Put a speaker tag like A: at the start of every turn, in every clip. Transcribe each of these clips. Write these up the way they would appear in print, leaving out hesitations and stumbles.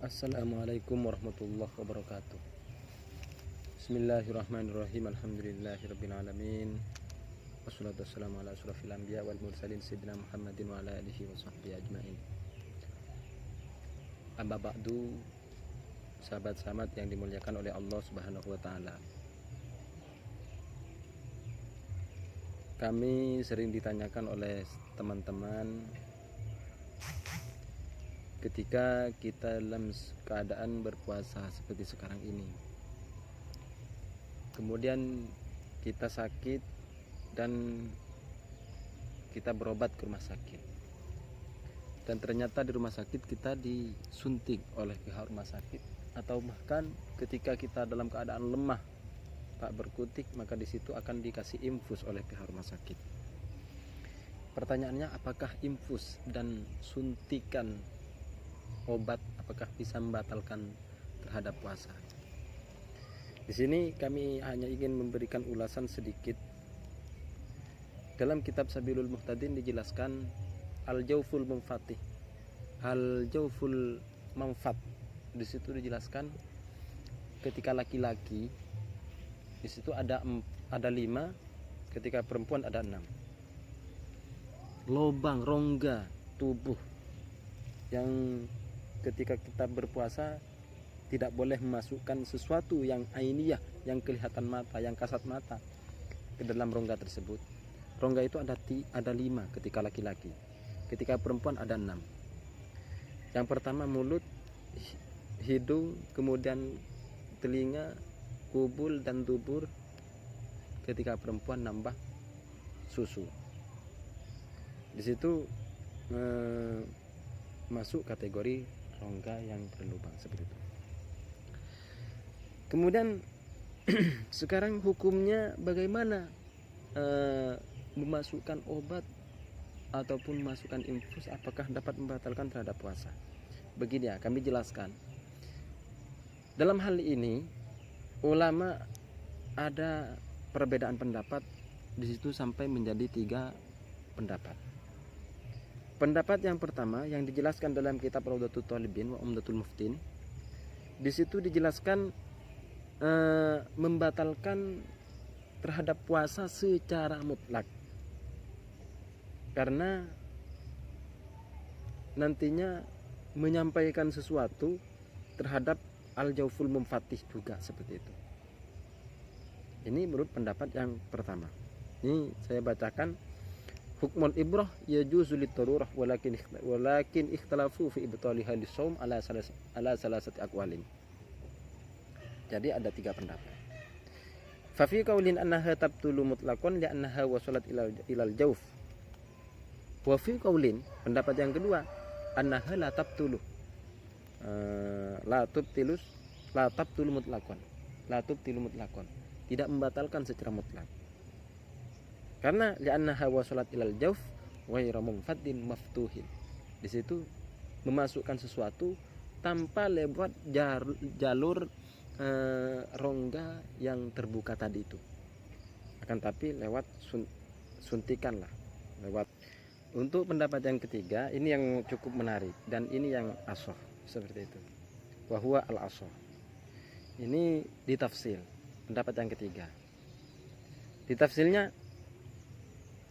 A: Assalamualaikum warahmatullahi wabarakatuh. Bismillahirrahmanirrahim. Alhamdulillahirabbil alamin. Wassalatu wassalamu ala asyrofil anbiya wal mursalin sayyidina Muhammadin wa ala alihi wa sahbihi ajmain. Amma ba'du, sahabat-sahabat yang dimuliakan oleh Allah Subhanahu wa taala. Kami sering ditanyakan oleh teman-teman ketika kita dalam keadaan berpuasa seperti sekarang ini, kemudian kita sakit dan kita berobat ke rumah sakit, dan ternyata di rumah sakit kita disuntik oleh pihak rumah sakit, atau bahkan ketika kita dalam keadaan lemah tak berkutik, maka di situ akan dikasih infus oleh pihak rumah sakit. Pertanyaannya, apakah infus dan suntikan obat apakah bisa membatalkan terhadap puasa? Di sini kami hanya ingin memberikan ulasan sedikit. Dalam kitab Sabilul Muhtadin dijelaskan al-jawful munfatih, al-jawful manfat. Di situ dijelaskan ketika laki-laki di situ ada 5, ketika perempuan ada 6. Lobang rongga tubuh yang ketika kita berpuasa tidak boleh memasukkan sesuatu yang ainiyah, yang kelihatan mata, yang kasat mata ke dalam rongga tersebut. Rongga itu ada 5 ketika laki-laki, ketika perempuan ada 6. Yang pertama mulut, hidung, kemudian telinga, kubul dan dubur. Ketika perempuan nambah susu. Di situ masuk kategori rongga yang berlubang seperti itu. Kemudian sekarang hukumnya bagaimana memasukkan obat ataupun masukkan infus, apakah dapat membatalkan terhadap puasa? Begini ya, kami jelaskan. Dalam hal ini ulama ada perbedaan pendapat di situ sampai menjadi 3 pendapat. Pendapat yang pertama yang dijelaskan dalam kitab Rawdatul Thalibin wa Umdatul Muftin, di situ dijelaskan membatalkan terhadap puasa secara mutlak, karena nantinya menyampaikan sesuatu terhadap al-jawful munfatih juga seperti itu. Ini menurut pendapat yang pertama. Ini saya bacakan. Hukmul ibrah yajuzu litarurah walakin ikhtalafu fi ibtaliha lisawm ala salasati aqwalin. Jadi ada 3 pendapat. Fa fi qaulin annaha tabtulu mutlaqan li'annaha wasalat ilal jawf. Wa fi qaulin, pendapat yang kedua, annaha la tabtulu la tabtulu mutlaqan, tidak membatalkan secara mutlak. Karena li'annaha wasalat ilal jawf ghairu munfaddin maftuhin. Di situ memasukkan sesuatu tanpa lewat jalur rongga yang terbuka tadi itu, akan tapi lewat suntikan lah, lewat. Untuk pendapat yang ketiga, ini yang cukup menarik dan ini yang ashah seperti itu. Wa huwa al-ashah. Ini ditafsil. Pendapat yang ketiga, ditafsilnya,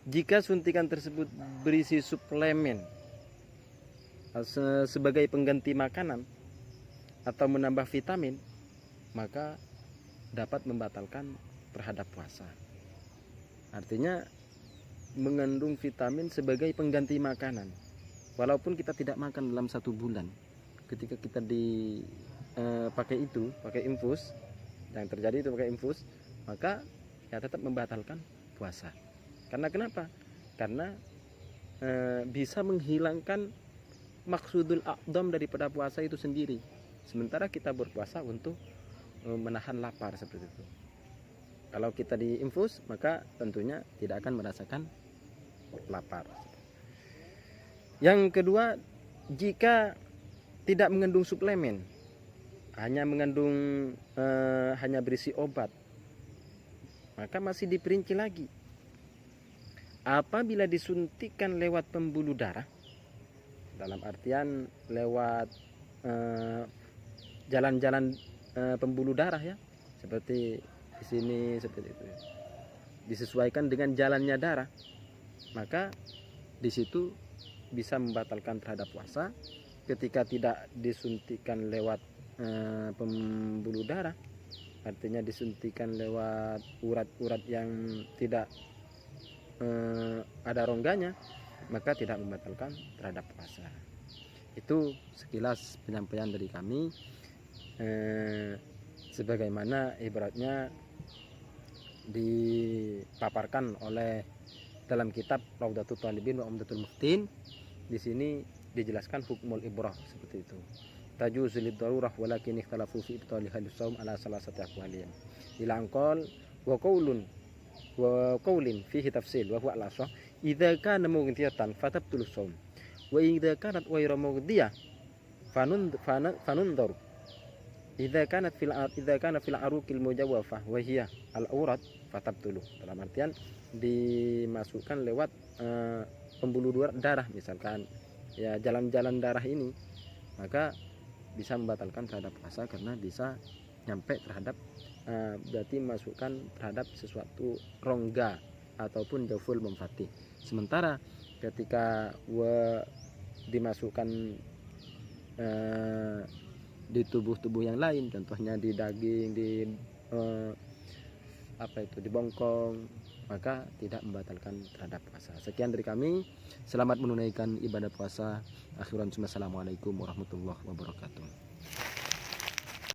A: jika suntikan tersebut berisi suplemen sebagai pengganti makanan atau menambah vitamin, maka dapat membatalkan terhadap puasa. Artinya mengandung vitamin sebagai pengganti makanan, walaupun kita tidak makan dalam 1 bulan. Ketika kita pakai infus, yang terjadi itu pakai infus, maka ya tetap membatalkan puasa. Karena kenapa? Karena bisa menghilangkan maksudul aqdam daripada puasa itu sendiri. Sementara kita berpuasa untuk menahan lapar seperti itu. Kalau kita diinfus, maka tentunya tidak akan merasakan lapar. Yang kedua, jika tidak mengandung suplemen, hanya berisi obat, maka masih diperinci lagi. Apabila disuntikan lewat pembuluh darah, dalam artian lewat jalan-jalan pembuluh darah ya, seperti di sini seperti itu, disesuaikan dengan jalannya darah, maka di situ bisa membatalkan terhadap puasa. Ketika tidak disuntikan lewat pembuluh darah, artinya disuntikan lewat urat-urat yang tidak ada rongganya, maka tidak membatalkan terhadap puasa. Itu sekilas penyampaian dari kami, sebagaimana ibaratnya dipaparkan oleh dalam kitab Raudatul Talibin wa Umdatul Muftin. Di sini dijelaskan hukmul ibrah seperti itu. Tajuzu lid-darurah walakin ikhtalafu fi ibtali halis-shaum ala salasati aqwalin. Ila anqal wa qaulin fihi tafsil wa huwa al-asah idza kana mughdiyatan fatabtul shaum wa idza kanat ghayra mughdiyah fanundar idza kana fil aruqil mujawwafah wa hiya al-aurat fatabtulu. Dalam artian dimasukkan lewat pembuluh darah, misalkan ya jalan-jalan darah ini, maka bisa membatalkan terhadap puasa karena bisa nyampe terhadap berarti masukkan terhadap sesuatu rongga ataupun jawful memfatih. Sementara ketika dimasukkan di tubuh-tubuh yang lain, contohnya di daging, di di bongkong, maka tidak membatalkan terhadap puasa. Sekian dari kami. Selamat menunaikan ibadah puasa. Akhiran, assalamualaikum warahmatullahi wabarakatuh.